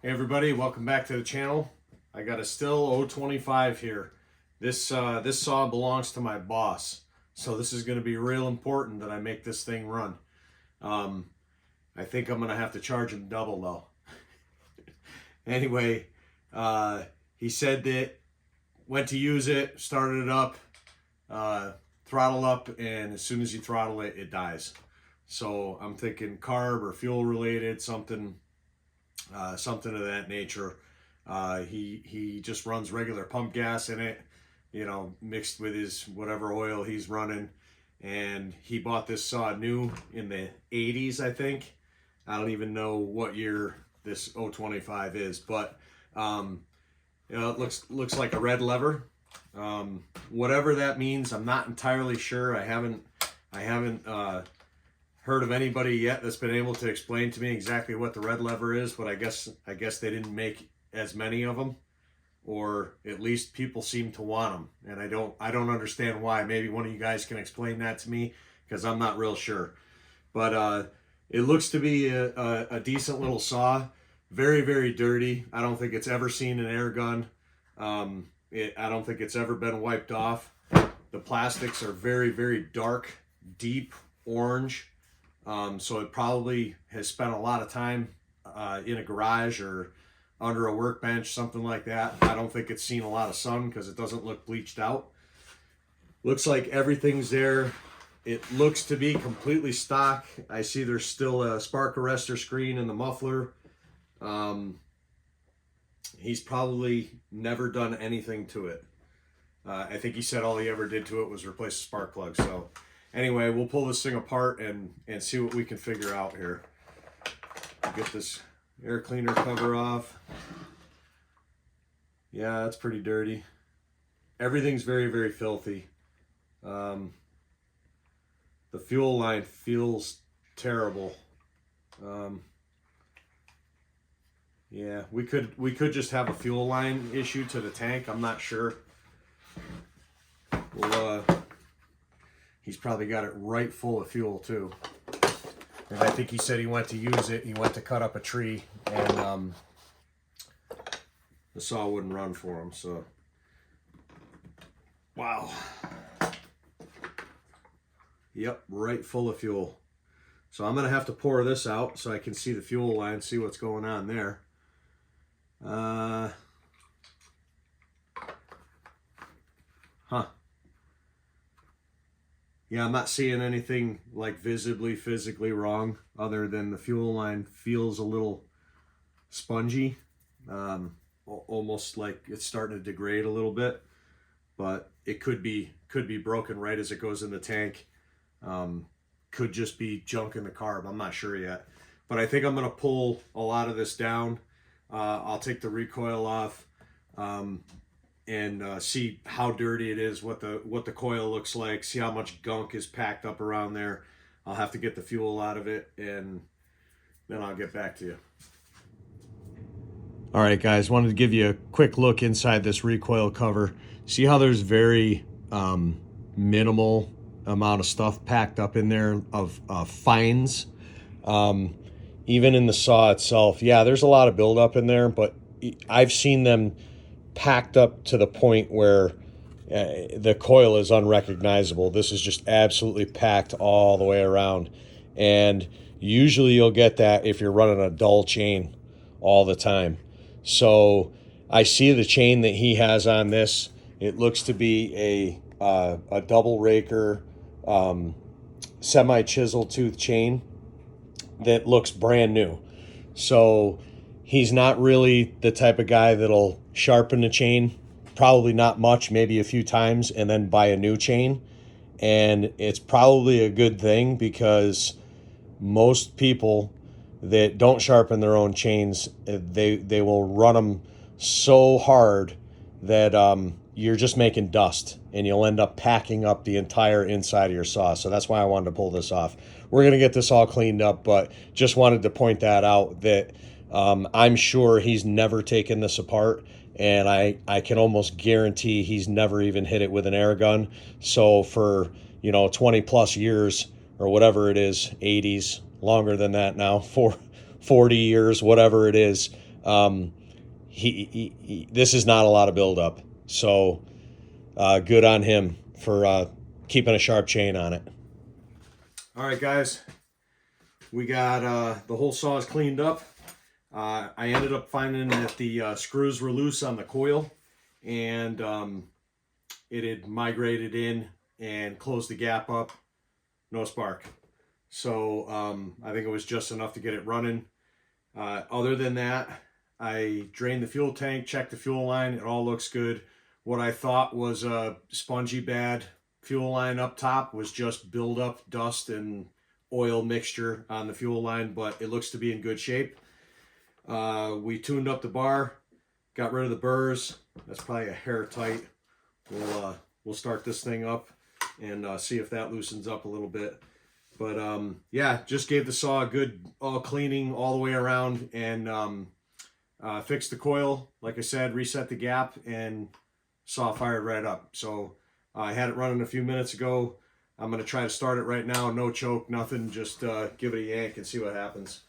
Hey everybody, welcome back to the channel. I got a Stihl 025 here. This saw belongs to my boss, so this is going to be real important that I make this thing run. I think I'm going to have to charge him double though. Anyway, he said that went to use it, started it up, throttle up, and as soon as you throttle it, it dies. So I'm thinking carb or fuel related, something of that nature. He just runs regular pump gas in it, mixed with his whatever oil he's running. And he bought this saw new in the 80s, I think. I don't even know what year this 025 is, but it looks like a red lever. Whatever that means, I'm not entirely sure. I haven't heard of anybody yet that's been able to explain to me exactly what the red lever is, but I guess they didn't make as many of them, or at least people seem to want them, and I don't understand why. Maybe one of you guys can explain that to me, because I'm not real sure. But it looks to be a decent little saw. Very, very dirty. I don't think it's ever seen an air gun. I don't think it's ever been wiped off. The plastics are very, very dark, deep orange. So it probably has spent a lot of time in a garage or under a workbench, something like that. I don't think it's seen a lot of sun because it doesn't look bleached out. Looks like everything's there. It looks to be completely stock. I see there's still a spark arrestor screen in the muffler. He's probably never done anything to it. I think he said all he ever did to it was replace the spark plug. So anyway, we'll pull this thing apart and see what we can figure out here. Get this air cleaner cover off. Yeah, that's pretty dirty. Everything's very, very filthy. The fuel line feels terrible. Yeah, we could just have a fuel line issue to the tank. I'm not sure. We'll, he's probably got it right full of fuel too. And I think he said he went to use it. He went to cut up a tree, and the saw wouldn't run for him. So, wow. Yep, right full of fuel. So I'm gonna have to pour this out so I can see the fuel line, see what's going on there. Yeah, I'm not seeing anything like visibly, physically wrong, other than the fuel line feels a little spongy, almost like it's starting to degrade a little bit. But it could be broken right as it goes in the tank. Could just be junk in the carb. I'm not sure yet. But I think I'm gonna pull a lot of this down. I'll take the recoil off. And see how dirty it is, what the coil looks like, see how much gunk is packed up around there. I'll have to get the fuel out of it, and then I'll get back to you. All right, guys, wanted to give you a quick look inside this recoil cover. See how there's very minimal amount of stuff packed up in there of fines. Even in the saw itself, yeah, there's a lot of buildup in there, but I've seen them packed up to the point where the coil is unrecognizable. This is just absolutely packed all the way around. And usually you'll get that if you're running a dull chain all the time. So I see the chain that he has on this. It looks to be a double raker, semi-chisel tooth chain that looks brand new. So he's not really the type of guy that'll sharpen the chain, probably not much, maybe a few times, and then buy a new chain. And it's probably a good thing, because most people that don't sharpen their own chains, they will run them so hard that you're just making dust, and you'll end up packing up the entire inside of your saw. So that's why I wanted to pull this off. We're gonna get this all cleaned up, but just wanted to point that out, that I'm sure he's never taken this apart, and I can almost guarantee he's never even hit it with an air gun. So for 20 plus years, or whatever it is, 80s, longer than that now, 40 years, whatever it is, This is not a lot of buildup. So good on him for keeping a sharp chain on it. All right, guys, we got the whole saw is cleaned up. I ended up finding that the screws were loose on the coil, and it had migrated in and closed the gap up. No spark. So I think it was just enough to get it running. Other than that, I drained the fuel tank, checked the fuel line. It all looks good. What I thought was a spongy bad fuel line up top was just buildup, dust, and oil mixture on the fuel line, but it looks to be in good shape. We tuned up the bar, got rid of the burrs. That's probably a hair tight. We'll start this thing up and see if that loosens up a little bit. But yeah, just gave the saw a good cleaning all the way around, and fixed the coil. Like I said, reset the gap, and saw fired right up. So I had it running a few minutes ago. I'm going to try to start it right now. No choke, nothing. Just give it a yank and see what happens.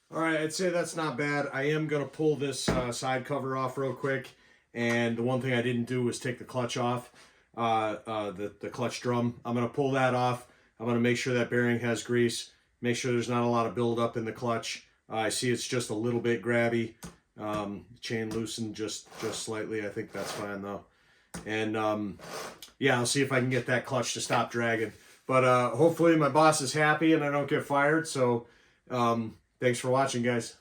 All right, I'd say that's not bad. I am going to pull this side cover off real quick. And the one thing I didn't do was take the clutch off, the clutch drum. I'm going to pull that off. I'm going to make sure that bearing has grease. Make sure there's not a lot of buildup in the clutch. I see it's just a little bit grabby. Chain loosened just slightly. I think that's fine though. And yeah, I'll see if I can get that clutch to stop dragging. But hopefully my boss is happy and I don't get fired. So thanks for watching, guys.